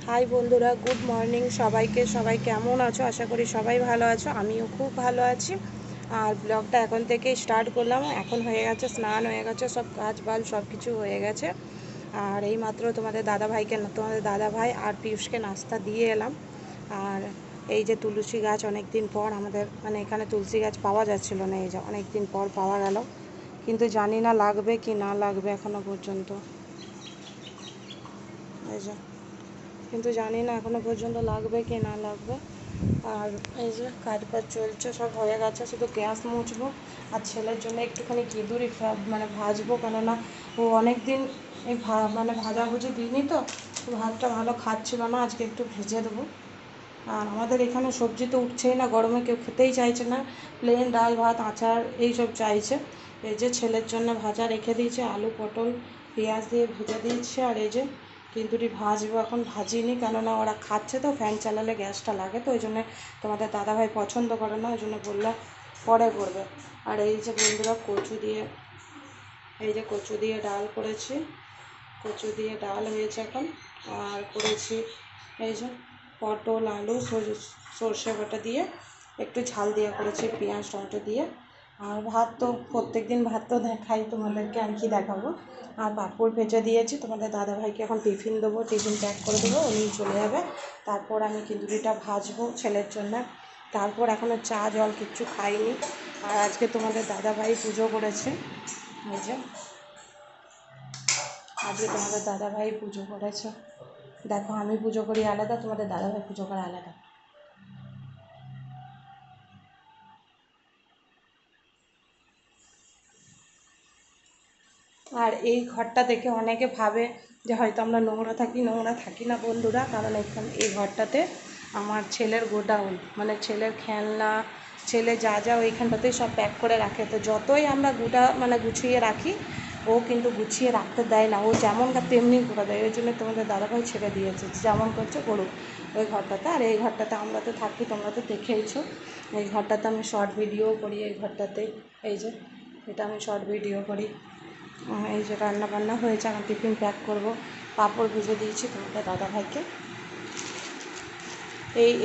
High বন্ধুরা, good morning সবাইকে। সবাই কেমন আছো? আশা করি সবাই ভালো আছো। আমিও খুব ভালো আছি। আর ব্লগটা এখন থেকেই স্টার্ট করলাম। এখন হয়ে গেছে, স্নান হয়ে গেছে, সব কাজ বাজ সব কিছু হয়ে গেছে। আর এই মাত্র তোমাদের দাদা ভাই আর পিয়ুষকে নাস্তা দিয়ে এলাম। আর এই যে তুলসী গাছ, অনেক দিন পর আমাদের মানে এখানে তুলসী গাছ পাওয়া যাচ্ছিল না, এই যে অনেক দিন পর পাওয়া গেল। কিন্তু জানি না লাগবে কি না লাগবে এখনো পর্যন্ত। এই যে কিন্তু জানি না এখনো পর্যন্ত লাগবে কি না লাগবে। আর এই যে কাজ বাজ চলছে, সব হয়ে গেছে, শুধু গ্যাস মুছবো। আর ছেলের জন্য একটুখানি কিঁদুরি মানে ভাজবো, কেননা ও অনেক দিন এই মানে ভাজাভুজি দিইনি তো ভাতটা ভালো খাচ্ছিল না, আজকে একটু ভেজে দেবো। আর আমাদের এখানে সবজি তো উঠছেই না, গরমে কেউ খেতেই চাইছে না, প্লেন ডাল ভাত আচার এইসব চাইছে। এই যে ছেলের জন্য ভাজা রেখে দিয়েছে, আলু পটল পেঁয়াজ দিয়ে ভেজে দিয়েছে। আর এই যে কিন্তুটি ভাজবো, এখন ভাজিনি, কেননা ওরা খাচ্ছে তো, ফ্যান চালালে গ্যাসটা লাগে, তো ওই জন্য তোমাদের দাদাভাই পছন্দ করে না, ওই জন্য বললে পরে করবে। আর এই যে বন্ধুরা কচু দিয়ে ডাল করেছি, কচু দিয়ে ডাল হয়েছে এখন। আর করেছি এই যে পটল আলু সর্ষে বাটা দিয়ে একটু ঝাল দিয়ে করেছি, পেঁয়াজ টমেটো দিয়ে। আর ভাত তো প্রত্যেক দিন ভাত তো দেখাই তোমাদেরকে, আর কি দেখাবো। আর পাঁপড় ভেজে দিয়েছি তোমাদের দাদাভাইকে, এখন টিফিন দেবো, টিফিন প্যাক করে দেবো, উনি চলে যাবে। তারপর আমি কিন্দুরিটা ভাজবো ছেলের জন্য। তারপর এখনও চা জল কিচ্ছু খাইনি। আর আজকে তোমাদের দাদাভাই পুজো করেছে, এই যে আজকে তোমাদের দাদাভাই পুজো করেছে। দেখো, আমি পুজো করি আলাদা, তোমাদের দাদাভাই পুজো করে আলাদা। আর এই ঘরটা দেখে অনেকে ভাবে যে হয়তো আমরা নোংরা থাকি না বন্ধুরা, কারণ এই ঘরটাতে আমার ছেলের গোডাউন, মানে ছেলের খেলনা, ছেলে যা যা ওইখানটাতেই সব প্যাক করে রাখে। তো যতই আমরা গুছিয়ে রাখি, ও কিন্তু গুছিয়ে রাখতে দেয় না, ও যেমন তেমনি করে দেয়। ওই জন্য তোমাদের দাদাভাই ছেড়ে দিয়েছে, যেমন করছে করুক ওই ঘরটাতে। আর এই ঘরটাতে আমরা তো থাকি, তোমরা তো দেখেইছো। এই ঘরটাতে আমি শর্ট ভিডিও করি, এই ঘরটাতে এই যে এটা আমি শর্ট ভিডিও করি। এই যে রান্না বান্না হয়েছে, এখন টিফিন প্যাক করব। পাঁপড় ভেজে দিয়েছি তোমাদের দাদাভাইকে।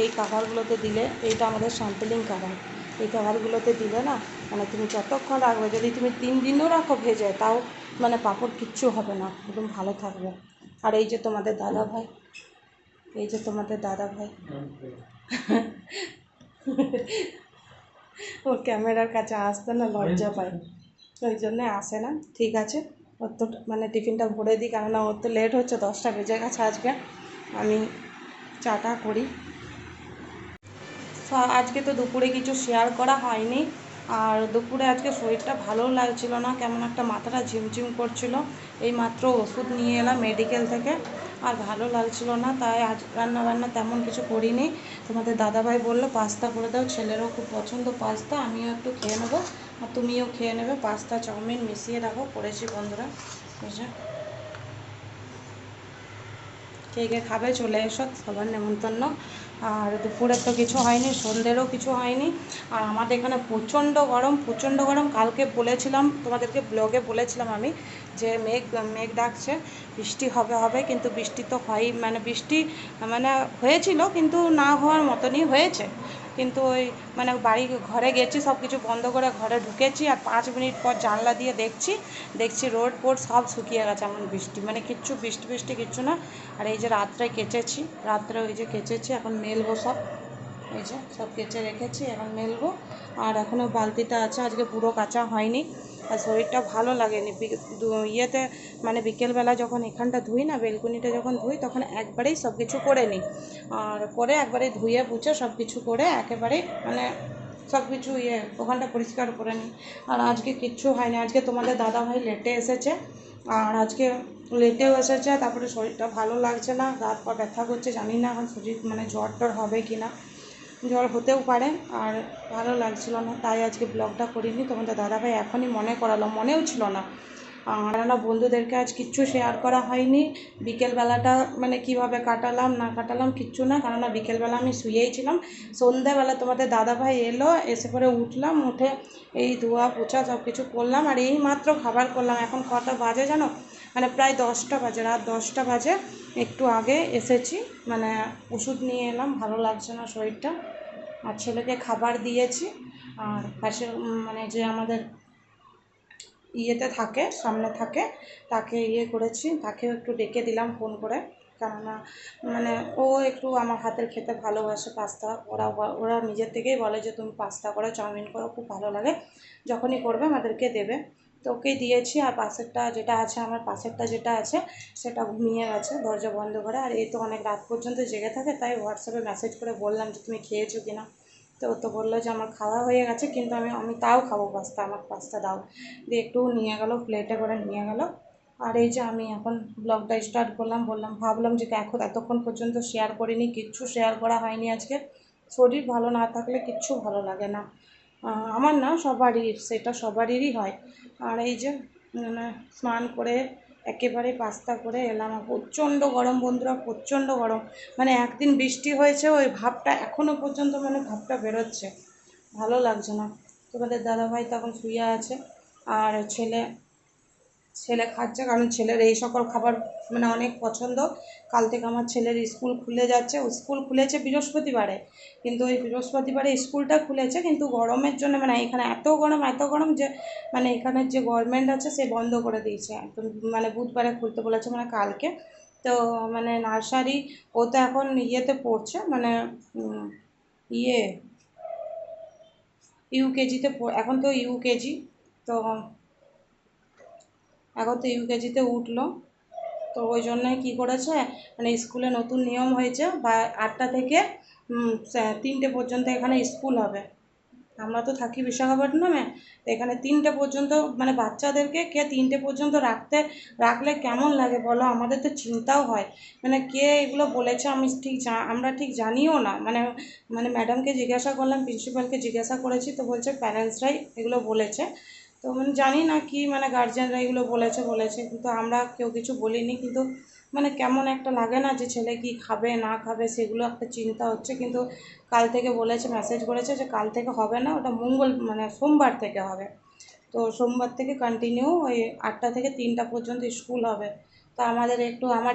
এই কাভারগুলোতে দিলে, এইটা আমাদের স্যাম্পলিং কাভার, এই কাভারগুলোতে দিলে না, মানে তুমি যতক্ষণ রাখবে, যদি তুমি 3 দিনও রাখো ভেজে, তাও মানে পাঁপড় কিচ্ছু হবে না, একদম ভালো থাকবে। আর এই যে তোমাদের দাদাভাই, এই যে তোমাদের দাদাভাই ও ক্যামেরার কাছে আসতে না লজ্জা পায়, ওই জন্যে আসে না। ঠিক আছে, ওর তো মানে টিফিনটা ভরে দিই, কেননা ওর তো লেট হচ্ছে, 10টা বেজে গেছে আজকে। আমি চাটা করি। আজকে তো দুপুরে কিছু শেয়ার করা হয়নি। আর দুপুরে আজকে শরীরটা ভালো লাগছিল না, কেমন একটা মাথাটা ঝিমঝিম করছিল। এই মাত্র ওষুধ নিয়ে এলাম মেডিকেল থেকে, আর ভালো লাগছিল না, তাই আজ রান্না তেমন কিছু করিনি। তোমাদের দাদাভাই বললো পাস্তা করে দাও, ছেলেরও খুব পছন্দ পাস্তা, আমিও একটু খেয়ে নেবো আর তুমিও খেয়ে নেবে। পাস্তা চাউমিন মিশিয়ে রাখো করেছি বন্ধুরা, বুঝে কে কে খাবে চলে এসো, সবার নেমন্তন্ন। আর দুপুরে তো কিছু হয়নি, সন্ধ্যেরও কিছু হয়নি। আর আমাদের এখানে প্রচণ্ড গরম। কালকে বলেছিলাম তোমাদেরকে, ব্লগে বলেছিলাম আমি, যে মেঘ মেঘ ডাকছে, বৃষ্টি হবে, কিন্তু বৃষ্টি তো হয়, মানে বৃষ্টি মানে হয়েছিল, কিন্তু না হওয়ার মতনই হয়েছে। কিন্তু ওই মানে ঘরে গেছি, সব কিছু বন্ধ করে ঘরে ঢুকেছি, আর 5 মিনিট পর জানলা দিয়ে দেখছি রোড ফোড সব শুকিয়ে গেছে, এমন বৃষ্টি, মানে কিচ্ছু বৃষ্টি কিচ্ছু না। আর এই যে রাত্রে ওই যে কেচেছি, এখন মেলবো সব, এই যে সব কেচে রেখেছি, এখন মেলবো। আর এখনও বালতিটা আছে, আজকে পুরো কাচা হয়নি। আর শরীরটা ভালো লাগেনি ইয়েতে, মানে বিকেলবেলা যখন এখানটা ধুই না, বেলকুনিটা যখন ধুই, তখন একবারেই সব কিছু করে নিই। আর করে একবারে ধুয়ে বুঝে সব কিছু করে একেবারেই মানে সব কিছু ওখানটা পরিষ্কার করে নিই। আর আজকে কিচ্ছু হয়নি, আজকে তোমাদের দাদাভাই লেটে এসেছে। আর আজকে লেটেও এসেছে, তারপরে শরীরটা ভালো লাগছে না, গা পা ব্যথা করছে, জানি না এখন শরীর মানে জ্বর টর হবে কি না, জ্বর হতেও পারে। আর ভালো লাগছিল না, তাই আজকে ব্লগটা করিনি। তোমাদের দাদাভাই এখনই মনে করালো, মনেও ছিল না। আর না, বন্ধুদেরকে আজ কিচ্ছু শেয়ার করা হয়নি। বিকেলবেলাটা মানে কিভাবে কাটালাম না কাটালাম কিচ্ছু না, কেননা বিকেলবেলা আমি শুয়েই ছিলাম। সন্ধ্যাবেলা তোমাদের দাদাভাই এলো, এসে করে উঠলাম, উঠে এই ধোয়া পোছা সব কিছু করলাম, আর এই মাত্র খাবার করলাম। এখন কটা বাজে জানো? মানে প্রায় 10টা বাজে, রাত 10টা বাজে, একটু আগে এসেছি, মানে ওষুধ নিয়ে এলাম, ভালো লাগছে না শরীরটা। আর ছেলেকে খাবার দিয়েছি। আর পাশে মানে যে আমাদের ইয়েতে থাকে, সামনে থাকে, তাকে ইয়ে করেছি, তাকেও একটু ডেকে দিলাম ফোন করে। কেননা মানে ও একটু আমার হাতের খেতে ভালোবাসে পাস্তা। ওরা নিজের থেকেই বলে যে তুমি পাস্তা করো, চাউমিন করো, খুব ভালো লাগে, যখনই করবে আমাদেরকে দেবে। তো ওকেই দিয়েছি। আর পাশেরটা যেটা আছে, আমার পাশেরটা যেটা আছে, সেটা ঘুমিয়ে গেছে দরজা বন্ধ করে। আর এই তো অনেক রাত পর্যন্ত জেগে থাকে, তাই হোয়াটসঅ্যাপে মেসেজ করে বললাম যে তুমি খেয়েছো কিনা। তো ও তো বললো যে আমার খাওয়া হয়ে গেছে, কিন্তু আমি আমি তাও খাবো পাস্তা, আমার পাস্তা দাও। দিয়ে একটু নিয়ে গেল, প্লেটে করে নিয়ে গেল। আর এই যে আমি এখন ব্লগটা স্টার্ট করলাম, ভাবলাম যে এখন এতক্ষণ পর্যন্ত শেয়ার করিনি, কিচ্ছু শেয়ার করা হয়নি আজকে। শরীর ভালো না থাকলে কিচ্ছু ভালো লাগে না। আমার না, সবারই, সেটা সবারই হয়। আর এই যে মানে স্নান করে একেবারে পাস্তা করে এলাম। আর প্রচণ্ড গরম বন্ধুরা, প্রচণ্ড গরম। মানে একদিন বৃষ্টি হয়েছে, ওই ভাবটা এখনও পর্যন্ত মানে ভাবটা বেরোচ্ছে, ভালো লাগছে না। তোমাদের দাদাভাই তখন শুয়ে আছে। আর ছেলে ছেলে খাচ্ছে, কারণ ছেলের এই সকল খাবার মানে অনেক পছন্দ। কাল থেকে আমার ছেলের স্কুল খুলে যাচ্ছে। ও স্কুল খুলেছে বৃহস্পতিবারে, কিন্তু ওই বৃহস্পতিবারে স্কুলটা খুলেছে, কিন্তু গরমের জন্য মানে এখানে এত গরম যে মানে এখানের যে গভর্নমেন্ট আছে সে বন্ধ করে দিয়েছে একদম। মানে বুধবারে খুলতে বলেছে, মানে কালকে। তো মানে নার্সারি, ও তো এখন ইয়েতে পড়ছে, মানে ইয়ে ইউকেজিতে, এখন তো ইউকেজি। তো এখন তো ইউকেজিতে উঠলো। তো ওই জন্যই কী করেছে, মানে স্কুলে নতুন নিয়ম হয়েছে, বা 8টা থেকে 3টে পর্যন্ত এখানে স্কুল হবে। আমরা তো থাকি বিশাখাপট্টনমে, তো এখানে 3টে পর্যন্ত, মানে বাচ্চাদেরকে কে 3টে পর্যন্ত রাখলে কেমন লাগে বলো? আমাদের তো চিন্তাও হয়, মানে কে এগুলো বলেছে, আমরা ঠিক জানিও না। মানে মানে ম্যাডামকে জিজ্ঞাসা করলাম, প্রিন্সিপালকে জিজ্ঞাসা করেছি, তো বলছে প্যারেন্টসরাই এগুলো বলেছে। তো মানে জানি না কি, মানে গার্জিয়ানরা এগুলো বলেছে, কিন্তু আমরা কেউ কিছু বলিনি। কিন্তু মানে কেমন একটা লাগে না, যে ছেলে কি খাবে না খাবে, সেগুলো একটা চিন্তা হচ্ছে। কিন্তু কাল থেকে বলেছে, মেসেজ করেছে যে কাল থেকে হবে না, ওটা মানে সোমবার থেকে হবে। তো সোমবার থেকে কন্টিনিউ ওই 8টা থেকে 3টা পর্যন্ত স্কুল হবে। তা আমার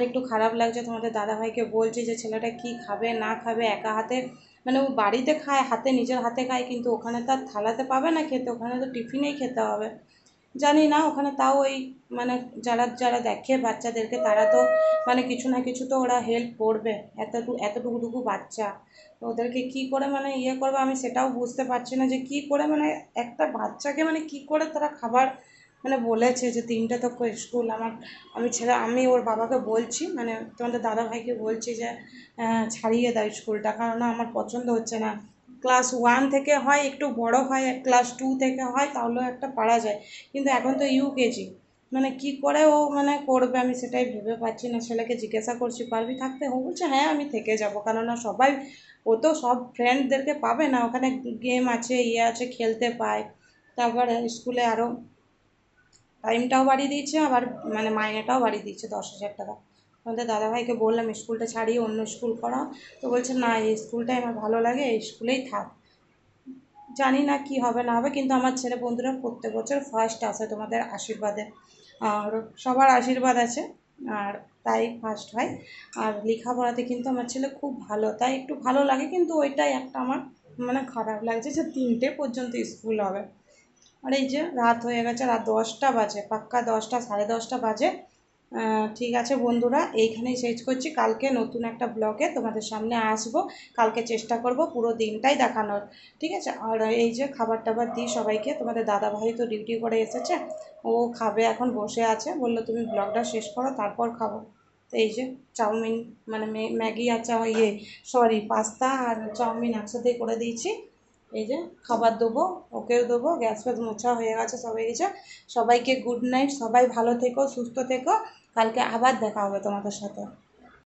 একটু খারাপ লাগছে, তোমাদের দাদাভাইকে বলছি যে ছেলেটা কি খাবে না খাবে, একা হাতে, মানে ও বাড়িতে খায়, নিজের হাতে খায়, কিন্তু ওখানে তার থালাতে পাবে না খেতে, ওখানে তো টিফিনেই খেতে হবে। জানি না ওখানে তাও ওই মানে যারা যারা দেখে বাচ্চাদেরকে, তারা তো মানে কিছু না কিছু তো ওরা হেল্প করবে। এতটুকু বাচ্চা, তো ওদেরকে কি করে মানে ইয়ে করবে, আমি সেটাও বুঝতে পারছি না যে কি করে মানে একটা বাচ্চাকে মানে কি করে তারা খাবার মানে বলেছে যে 3টে তো স্কুল। আমি ওর বাবাকে বলছি, মানে তোমাদের দাদাভাইকে বলছি যে ছাড়িয়ে দাও স্কুলটা, কারণ আমার পছন্দ হচ্ছে না। ক্লাস 1 থেকে হয়, একটু বড় হয়, ক্লাস 2 থেকে হয়, তাহলেও একটা পারা যায়, কিন্তু এখন তো ইউকেজি। মানে কি করে ও মানে করবে, আমি সেটাই ভেবে পাচ্ছি না। ছেলেকে জিজ্ঞাসা করছি পারবি থাকতে, ও বলছে হ্যাঁ আমি থেকে যাব, কেননা সবাই, ও তো সব ফ্রেন্ডদেরকে পাবে না, ওখানে গেম আছে, ইয়ে আছে, খেলতে পায়। তারপরে স্কুলে আরও টাইমটাও বাড়িয়ে দিয়েছে, আবার মানে মাইনেটাও বাড়িয়ে দিয়েছে 10,000 টাকা। আমাদের দাদাভাইকে বললাম স্কুলটা ছাড়িয়ে অন্য স্কুল করাও, তো বলছে না এই স্কুলটাই আমার ভালো লাগে, এই স্কুলেই থাক। জানি না কি হবে না হবে, কিন্তু আমার ছেলে বন্ধুরা প্রত্যেক বছর ফার্স্ট আসে তোমাদের আশীর্বাদে। আর সবার আশীর্বাদ আছে, আর তাই ফার্স্ট হয়। আর লেখাপড়াতে কিন্তু আমার ছেলে খুব ভালো, তাই একটু ভালো লাগে, কিন্তু ওইটাই একটা আমার মানে খারাপ লাগছে যে 3টে পর্যন্ত স্কুল হবে। আর এই যে রাত হয়ে গেছে, রাত 10টা বাজে, পাক্কা 10টা, 10:30 বাজে। ঠিক আছে বন্ধুরা, এইখানেই শেষ করছি। কালকে নতুন একটা ব্লগে তোমাদের সামনে আসবো। কালকে চেষ্টা করব পুরো দিনটাই দেখানোর, ঠিক আছে? আর এই যে খাবার টাবার দিই সবাইকে। তোমাদের দাদাভাই তো ডিউটি করে এসেছে, ও খাবে, এখন বসে আছে, বললো তুমি ব্লগটা শেষ করো তারপর খাবো। তো এই যে চাউমিন, মানে ম্যাগি আর সরি, পাস্তা আর চাউমিন একসাথেই করে দিয়েছি। এই যে খাবার দেবো, ওকেও দেবো, গ্যাস ফ্যাস মোছা হয়ে গেছে, সব হয়ে গেছে। সবাইকে গুড নাইট, সবাই ভালো থেকো, সুস্থ থেকো। কালকে আবার দেখা হবে তোমাদের সাথে।